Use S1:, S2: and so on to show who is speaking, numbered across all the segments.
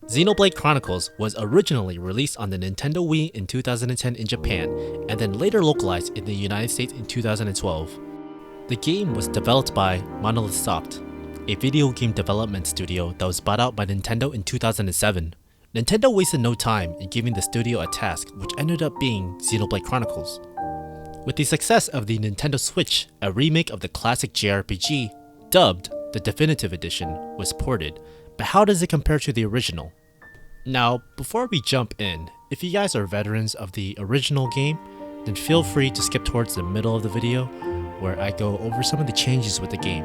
S1: Xenoblade Chronicles was originally released on the Nintendo Wii in 2010 in Japan, and then later localized in the United States in 2012. The game was developed by Monolith Soft, a video game development studio that was bought out by Nintendo in 2007. Nintendo wasted no time in giving the studio a task, which ended up being Xenoblade Chronicles. With the success of the Nintendo Switch, a remake of the classic JRPG, dubbed the Definitive Edition, was ported. But how does it compare to the original? Now, before we jump in, if you guys are veterans of the original game, then feel free to skip towards the middle of the video where I go over some of the changes with the game.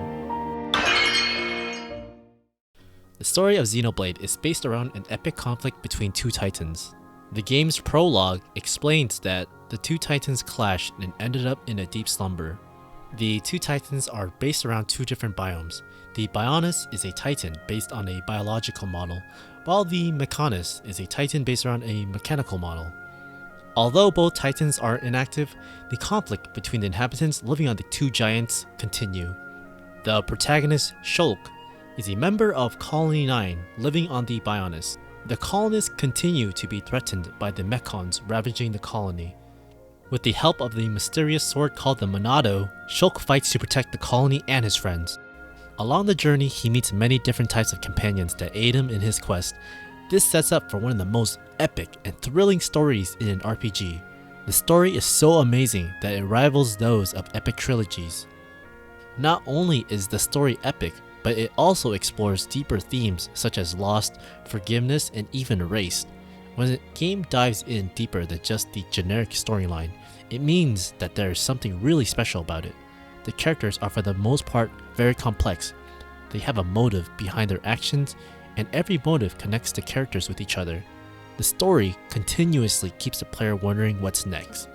S1: The story of Xenoblade is based around an epic conflict between two titans. The game's prologue explains that the two titans clashed and ended up in a deep slumber. The two titans are based around two different biomes. The Bionis is a titan based on a biological model, while the Mechanis is a titan based around a mechanical model. Although both titans are inactive, the conflict between the inhabitants living on the two giants continue. The protagonist, Shulk, is a member of Colony 9 living on the Bionis. The colonists continue to be threatened by the Mechons ravaging the colony. With the help of the mysterious sword called the Monado, Shulk fights to protect the colony and his friends. Along the journey, he meets many different types of companions that aid him in his quest. This sets up for one of the most epic and thrilling stories in an RPG. The story is so amazing that it rivals those of epic trilogies. Not only is the story epic, but it also explores deeper themes such as loss, forgiveness, and even race. When the game dives in deeper than just the generic storyline, it means that there is something really special about it. The characters are for the most part very complex. They have a motive behind their actions, and every motive connects the characters with each other. The story continuously keeps the player wondering what's next.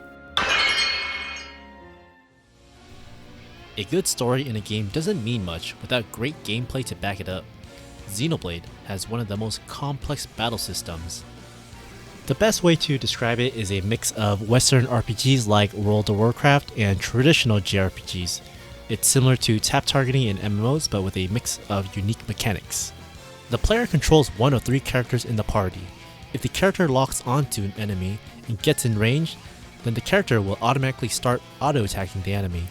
S1: A good story in a game doesn't mean much without great gameplay to back it up. Xenoblade has one of the most complex battle systems. The best way to describe it is a mix of Western RPGs like World of Warcraft and traditional JRPGs. It's similar to tap targeting in MMOs, but with a mix of unique mechanics. The player controls one of three characters in the party. If the character locks onto an enemy and gets in range, then the character will automatically start auto-attacking the enemy.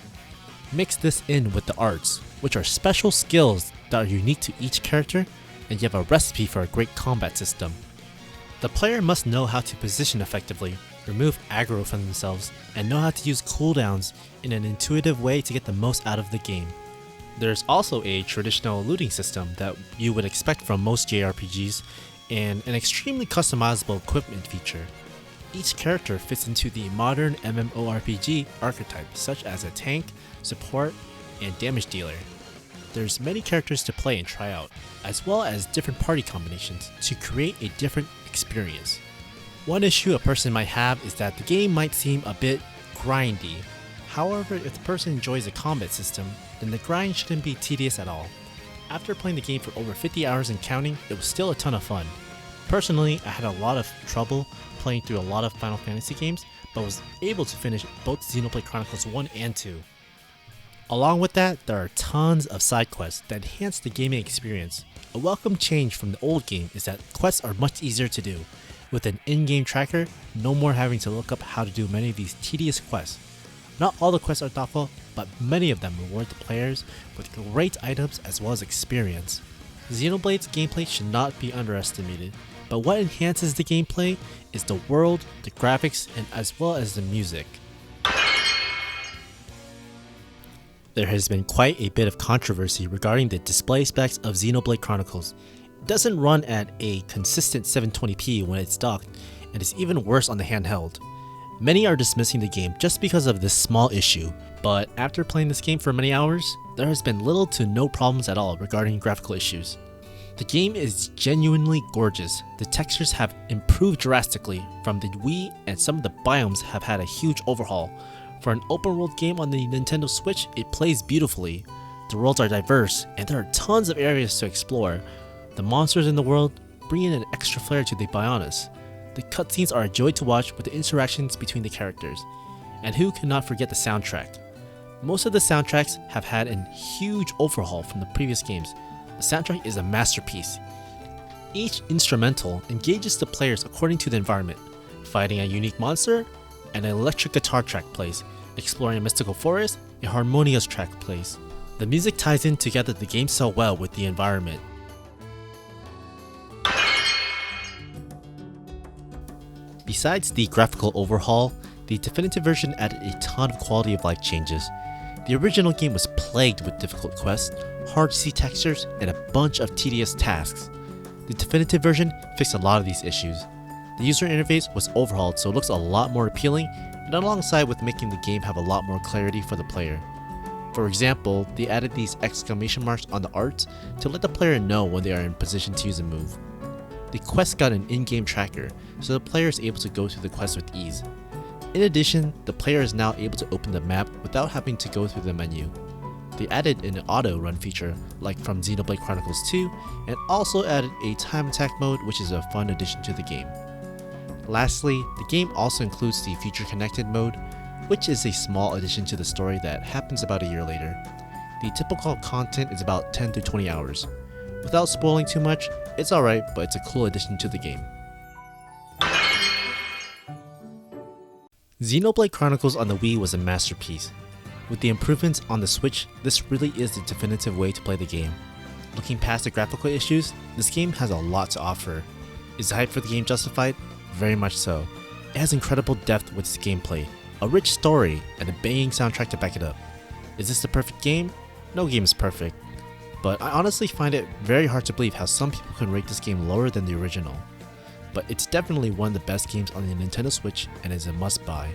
S1: Mix this in with the arts, which are special skills that are unique to each character, and you have a recipe for a great combat system. The player must know how to position effectively, remove aggro from themselves, and know how to use cooldowns in an intuitive way to get the most out of the game. There's also a traditional looting system that you would expect from most JRPGs, and an extremely customizable equipment feature. Each character fits into the modern MMORPG archetype, such as a tank, support, and damage dealer. There's many characters to play and try out, as well as different party combinations to create a different experience. One issue a person might have is that the game might seem a bit grindy. However, if the person enjoys the combat system, then the grind shouldn't be tedious at all. After playing the game for over 50 hours and counting, it was still a ton of fun. Personally, I had a lot of trouble playing through a lot of Final Fantasy games, but was able to finish both Xenoblade Chronicles 1 and 2. Along with that, there are tons of side quests that enhance the gaming experience. A welcome change from the old game is that quests are much easier to do. With an in-game tracker, no more having to look up how to do many of these tedious quests. Not all the quests are thoughtful, but many of them reward the players with great items as well as experience. Xenoblade's gameplay should not be underestimated, but what enhances the gameplay is the world, the graphics, and as well as the music. There has been quite a bit of controversy regarding the display specs of Xenoblade Chronicles. It doesn't run at a consistent 720p when it's docked, and is even worse on the handheld. Many are dismissing the game just because of this small issue, but after playing this game for many hours, there has been little to no problems at all regarding graphical issues. The game is genuinely gorgeous. The textures have improved drastically from the Wii, and some of the biomes have had a huge overhaul. For an open world game on the Nintendo Switch, it plays beautifully. The worlds are diverse, and there are tons of areas to explore. The monsters in the world bring in an extra flair to the Bionis. The cutscenes are a joy to watch with the interactions between the characters. And who cannot forget the soundtrack? Most of the soundtracks have had a huge overhaul from the previous games. The soundtrack is a masterpiece. Each instrumental engages the players according to the environment, fighting a unique monster, and an electric guitar track plays, exploring a mystical forest, a harmonious track plays. The music ties in together the game so well with the environment. Besides the graphical overhaul, the definitive version added a ton of quality of life changes. The original game was plagued with difficult quests, hard to see textures, and a bunch of tedious tasks. The definitive version fixed a lot of these issues. The user interface was overhauled so it looks a lot more appealing, and alongside with making the game have a lot more clarity for the player. For example, they added these exclamation marks on the art to let the player know when they are in position to use a move. The quest got an in-game tracker, so the player is able to go through the quest with ease. In addition, the player is now able to open the map without having to go through the menu. They added an auto-run feature like from Xenoblade Chronicles 2, and also added a time attack mode, which is a fun addition to the game. Lastly, the game also includes the Future Connected mode, which is a small addition to the story that happens about a year later. The typical content is about 10 to 20 hours. Without spoiling too much, it's alright, but it's a cool addition to the game. Xenoblade Chronicles on the Wii was a masterpiece. With the improvements on the Switch, this really is the definitive way to play the game. Looking past the graphical issues, this game has a lot to offer. Is the hype for the game justified? Very much so. It has incredible depth with its gameplay, a rich story, and a banging soundtrack to back it up. Is this the perfect game? No game is perfect. But I honestly find it very hard to believe how some people can rate this game lower than the original. But it's definitely one of the best games on the Nintendo Switch and is a must buy.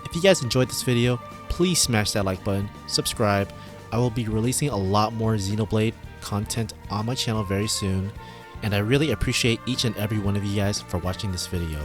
S1: If you guys enjoyed this video, please smash that like button, subscribe. I will be releasing a lot more Xenoblade content on my channel very soon, and I really appreciate each and every one of you guys for watching this video.